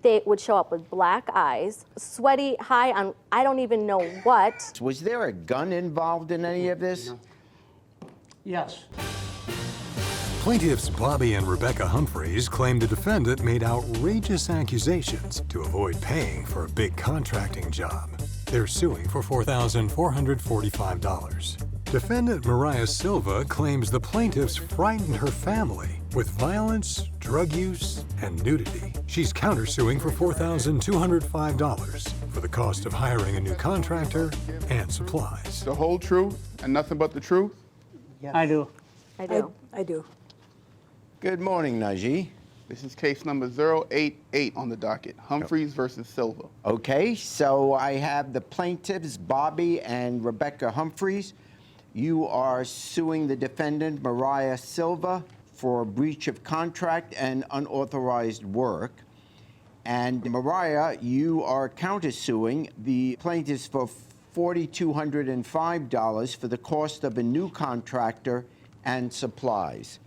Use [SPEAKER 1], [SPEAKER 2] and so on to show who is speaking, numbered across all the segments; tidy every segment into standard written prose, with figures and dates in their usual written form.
[SPEAKER 1] They would show up with black eyes, sweaty, high on I don't even know what.
[SPEAKER 2] Was there a gun involved in any of this?
[SPEAKER 3] Yes.
[SPEAKER 4] Plaintiffs Bobby and Rebecca Humphreys claim the defendant made outrageous accusations to avoid paying for a big contracting job. They're suing for $4,445. Defendant Mariah Silva claims the plaintiffs frightened her family with violence, drug use, and nudity. She's countersuing for $4,205 for the cost of hiring a new contractor and supplies.
[SPEAKER 5] The whole truth and nothing but the truth?
[SPEAKER 3] Yes. I do.
[SPEAKER 1] I do.
[SPEAKER 6] I do.
[SPEAKER 2] Good morning, Najee.
[SPEAKER 5] This is case number 088 on the docket, Humphreys versus Silva.
[SPEAKER 2] Okay, so I have the plaintiffs, Bobby and Rebecca Humphreys. You are suing the defendant, Mariah Silva, for breach of contract and unauthorized work. And Mariah, you are countersuing the plaintiffs for $4,205 for the cost of a new contractor and supplies.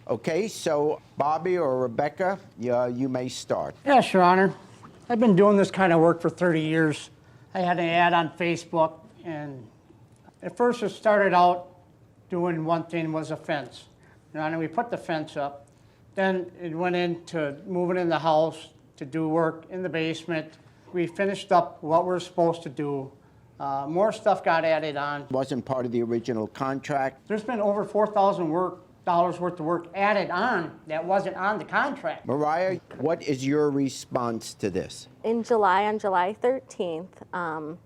[SPEAKER 2] Okay, so Bobby or Rebecca, you may start.
[SPEAKER 3] Yes, Your Honor. I've been doing this kind of work for 30 years. I had an ad on Facebook, and at first it started out doing one thing was a fence. Your Honor, we put the fence up. Then it went into moving in the house to do work in the basement. We finished up what we're supposed to do. More stuff got added on.
[SPEAKER 2] Wasn't part of the original contract.
[SPEAKER 3] There's been over $4,000 worth of work added on that wasn't on the contract.
[SPEAKER 2] Mariah, what is your response to this?
[SPEAKER 1] In July, on July 13th,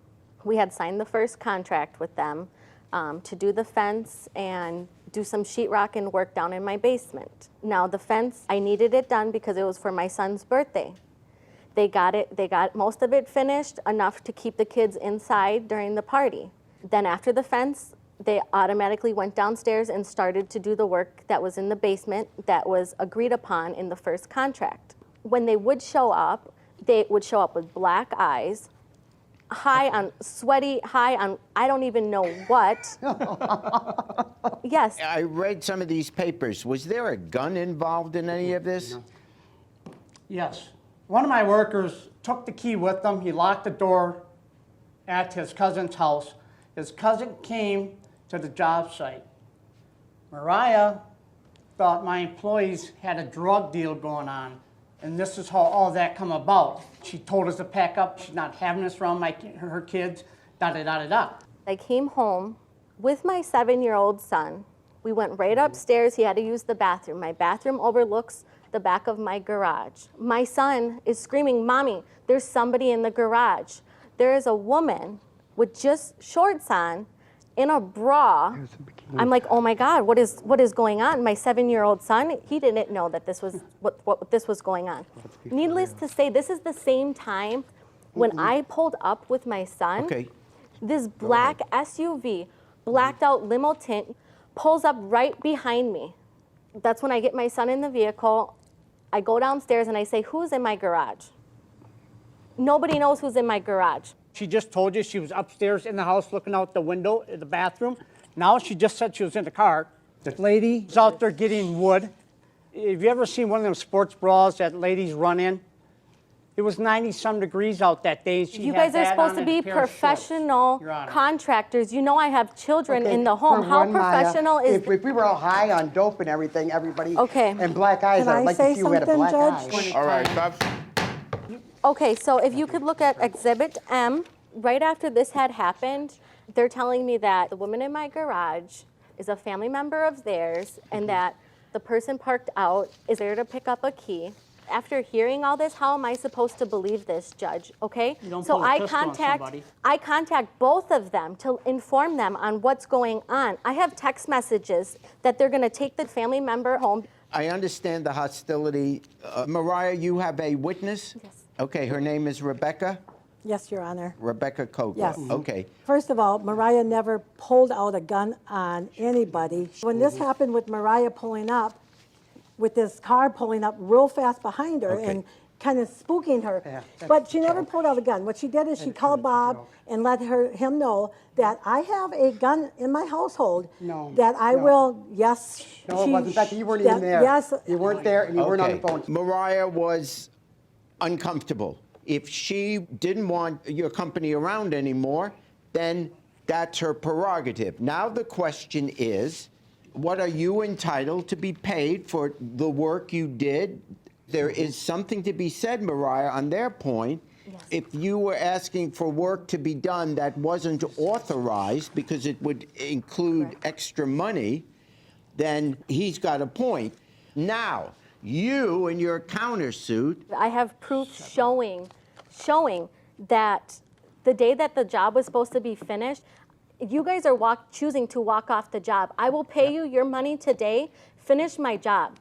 [SPEAKER 1] we had signed the first contract with them to do the fence and do some sheetrock and work down in my basement. Now the fence, I needed it done because it was for my son's birthday. They got most of it finished, enough to keep the kids inside during the party. Then after the fence, they automatically went downstairs and started to do the work that was in the basement that was agreed upon in the first contract. When they would show up with black eyes, high on, sweaty, high on, I don't even know what. Yes.
[SPEAKER 2] I read some of these papers. Was there a gun involved in any of this?
[SPEAKER 3] Yes. One of my workers took the key with him. He locked the door at his cousin's house. His cousin came to the job site. Mariah thought my employees had a drug deal going on, and this is how all that come about. She told us to pack up. She's not having us around her kids, da-da-da-da-da.
[SPEAKER 1] I came home with my 7-year-old son. We went right upstairs. He had to use the bathroom. My bathroom overlooks the back of my garage. My son is screaming, "Mommy, there's somebody in the garage." There is a woman with just shorts on in a bra. I'm like, oh my God, what is going on? My 7-year-old son, he didn't know that this was what this was going on. Needless to say, this is the same time when I pulled up with my son.
[SPEAKER 2] Okay.
[SPEAKER 1] This black SUV, blacked out limo tint, pulls up right behind me. That's when I get my son in the vehicle. I go downstairs and I say, "Who's in my garage?" Nobody knows who's in my garage.
[SPEAKER 3] She just told you she was upstairs in the house looking out the window in the bathroom. Now she just said she was in the car. The lady's out there getting wood. Have you ever seen one of them sports bras that ladies run in? It was 90-some degrees out that day.
[SPEAKER 1] You guys are supposed to be professional contractors. You know I have children in the home. How professional is...
[SPEAKER 6] If we were all high on dope and everything, everybody...
[SPEAKER 1] Okay.
[SPEAKER 6] And black eyes, I'd like to see who had a black eye.
[SPEAKER 5] All right, stop.
[SPEAKER 1] Okay, so if you could look at Exhibit M, right after this had happened, they're telling me that the woman in my garage is a family member of theirs and that the person parked out is there to pick up a key. After hearing all this, how am I supposed to believe this, Judge? Okay? So I contact both of them to inform them on what's going on. I have text messages that they're going to take the family member home.
[SPEAKER 2] I understand the hostility. Mariah, you have a witness?
[SPEAKER 1] Yes.
[SPEAKER 2] Okay, her name is Rebecca?
[SPEAKER 6] Yes, Your Honor.
[SPEAKER 2] Rebecca Kogler.
[SPEAKER 6] Yes.
[SPEAKER 2] Okay.
[SPEAKER 6] First of all, Mariah never pulled out a gun on anybody. When this happened with Mariah pulling up, with this car pulling up real fast behind her and kind of spooking her. But she never pulled out a gun. What she did is she called Bob and let him know that I have a gun in my household that I will,
[SPEAKER 7] No, it wasn't. In fact, you weren't even there.
[SPEAKER 6] Yes.
[SPEAKER 7] You weren't there and you weren't on the phone.
[SPEAKER 2] Mariah was uncomfortable. If she didn't want your company around anymore, then that's her prerogative. Now the question is, what are you entitled to be paid for the work you did? There is something to be said, Mariah, on their point.
[SPEAKER 1] Yes.
[SPEAKER 2] If you were asking for work to be done that wasn't authorized because it would include
[SPEAKER 1] Correct.
[SPEAKER 2] extra money, then he's got a point. Now, you in your countersuit,
[SPEAKER 1] I have proof showing that the day that the job was supposed to be finished, you guys are choosing to walk off the job. I will pay you your money today, finish my job.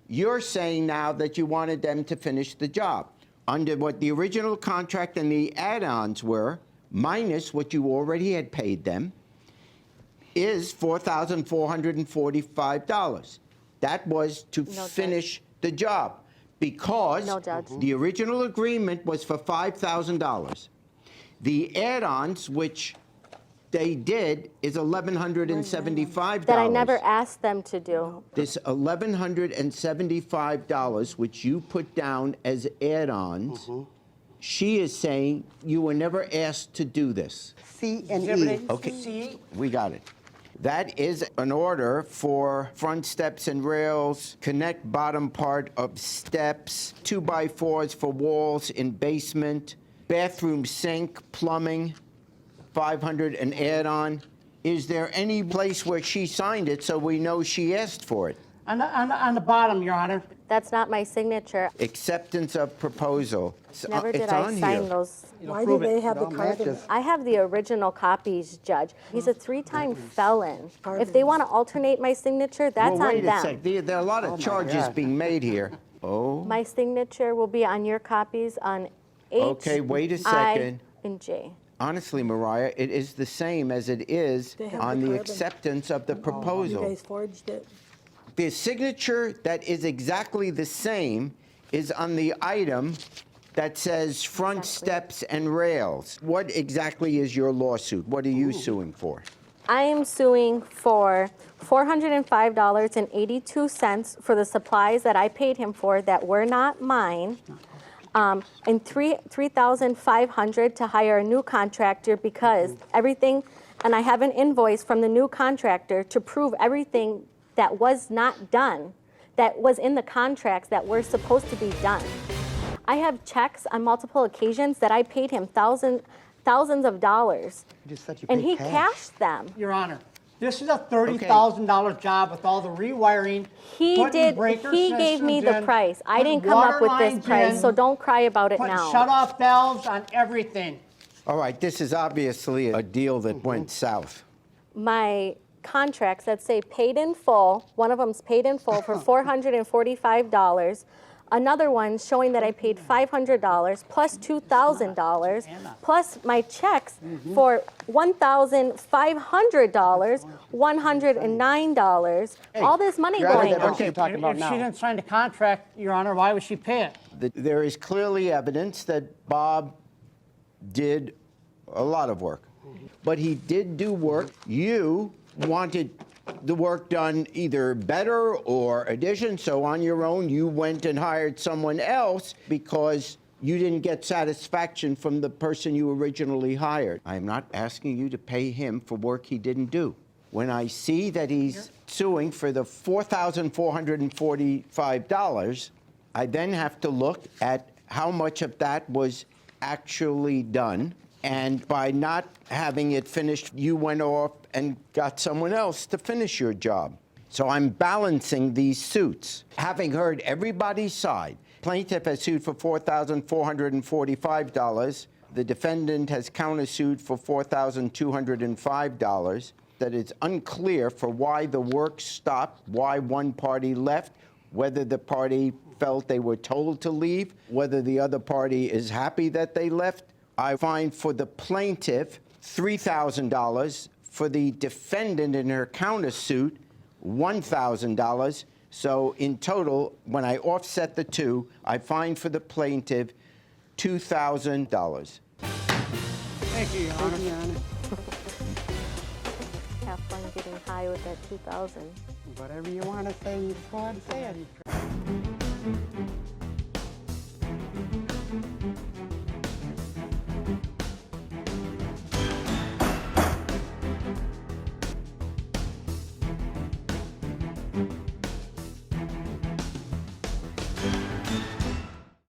[SPEAKER 2] you're saying now that you wanted them to finish the job under what the original contract and the add-ons were, minus what you already had paid them, is $4,445. That was to
[SPEAKER 1] Judge.
[SPEAKER 2] finish the job because
[SPEAKER 1] No, Judge.
[SPEAKER 2] the original agreement was for $5,000. The add-ons, which they did, is $1,175.
[SPEAKER 1] That I never asked them to do.
[SPEAKER 2] This $1,175, which you put down as add-ons, she is saying you were never asked to do this.
[SPEAKER 7] C and E.
[SPEAKER 3] Exhibit
[SPEAKER 2] Okay.
[SPEAKER 3] C.
[SPEAKER 2] We got it. That is an order for front steps and rails, connect bottom part of steps, 2x4s for walls in basement, bathroom sink, plumbing, 500 an add-on. Is there any place where she signed it so we know she asked for it?
[SPEAKER 3] On the bottom, Your Honor.
[SPEAKER 1] That's not my signature.
[SPEAKER 2] Acceptance of proposal.
[SPEAKER 1] Never did
[SPEAKER 2] It's
[SPEAKER 1] I
[SPEAKER 2] on
[SPEAKER 1] sign
[SPEAKER 2] here.
[SPEAKER 1] those.
[SPEAKER 6] Why do
[SPEAKER 3] prove it.
[SPEAKER 6] they have the
[SPEAKER 7] Don't
[SPEAKER 6] carbon?
[SPEAKER 7] matches.
[SPEAKER 1] I have the original copies, Judge. He's a 3-time felon. If they want to alternate my signature, that's
[SPEAKER 2] Well,
[SPEAKER 1] on
[SPEAKER 2] wait a
[SPEAKER 1] them.
[SPEAKER 2] sec. There are a lot of charges
[SPEAKER 7] God.
[SPEAKER 2] being made here. Oh,
[SPEAKER 1] My signature will be on your copies on H,
[SPEAKER 2] Okay, wait a
[SPEAKER 1] I,
[SPEAKER 2] second.
[SPEAKER 1] and J.
[SPEAKER 2] honestly, Mariah, it is the same as it is
[SPEAKER 6] They have
[SPEAKER 2] on
[SPEAKER 6] the
[SPEAKER 2] the
[SPEAKER 6] carbon.
[SPEAKER 2] acceptance of the
[SPEAKER 6] You
[SPEAKER 2] proposal.
[SPEAKER 6] guys forged it.
[SPEAKER 2] The signature that is exactly the same is on the item that says front
[SPEAKER 1] Exactly.
[SPEAKER 2] steps and rails. What exactly is your lawsuit? What are you suing for?
[SPEAKER 1] I am suing for $405.82 for the supplies that I paid him for that were not mine, and $3,500 to hire a new contractor because everything, and I have an invoice from the new contractor to prove everything that was not done, that was in the contracts that were supposed to be done. I have checks on multiple occasions that I paid him thousands of dollars,
[SPEAKER 7] You just said you
[SPEAKER 1] and
[SPEAKER 7] paid
[SPEAKER 1] he
[SPEAKER 7] cash.
[SPEAKER 1] cashed them.
[SPEAKER 3] Your Honor, this is a $30,000 job with all the rewiring.
[SPEAKER 1] He
[SPEAKER 3] putting breaker
[SPEAKER 1] gave me
[SPEAKER 3] systems
[SPEAKER 1] the
[SPEAKER 3] in,
[SPEAKER 1] price. I
[SPEAKER 3] putting
[SPEAKER 1] didn't come up with
[SPEAKER 3] water
[SPEAKER 1] this
[SPEAKER 3] lines
[SPEAKER 1] price,
[SPEAKER 3] in,
[SPEAKER 1] so don't cry about it
[SPEAKER 3] putting
[SPEAKER 1] now.
[SPEAKER 3] shut-off valves on everything.
[SPEAKER 2] All right, this is obviously a deal that went south.
[SPEAKER 1] My contracts that say paid in full, one of them's paid in full for $445. Another one showing that I paid $500 plus $2,000 plus my checks for $1,500, $109. All this money
[SPEAKER 7] you're out of
[SPEAKER 1] going
[SPEAKER 7] that,
[SPEAKER 1] on.
[SPEAKER 7] okay. You're talking about
[SPEAKER 3] If
[SPEAKER 7] now.
[SPEAKER 3] she didn't sign the contract, Your Honor, why would she pay it?
[SPEAKER 2] There is clearly evidence that Bob did a lot of work, but he did do work. You wanted the work done either better or addition, so on your own you went and hired someone else because you didn't get satisfaction from the person you originally hired. I am not asking you to pay him for work he didn't do. When I see that he's suing for the $4,445, I then have to look at how much of that was actually done. And by not having it finished, you went off and got someone else to finish your job. So I'm balancing these suits. Having heard everybody's side, plaintiff has sued for $4,445. The defendant has countersued for $4,205. That it's unclear for why the work stopped, why one party left, whether the party felt they were told to leave, whether the other party is happy that they left. I find for the plaintiff $3,000, for the defendant in her countersuit $1,000. So in total, when I offset the two, I find for the plaintiff $2,000.
[SPEAKER 3] Thank you, Your Honor.
[SPEAKER 7] Thank you, Your Honor.
[SPEAKER 1] Have fun getting high with that 2,000.
[SPEAKER 7] Whatever you want to say, you go ahead and say it.
[SPEAKER 2] you.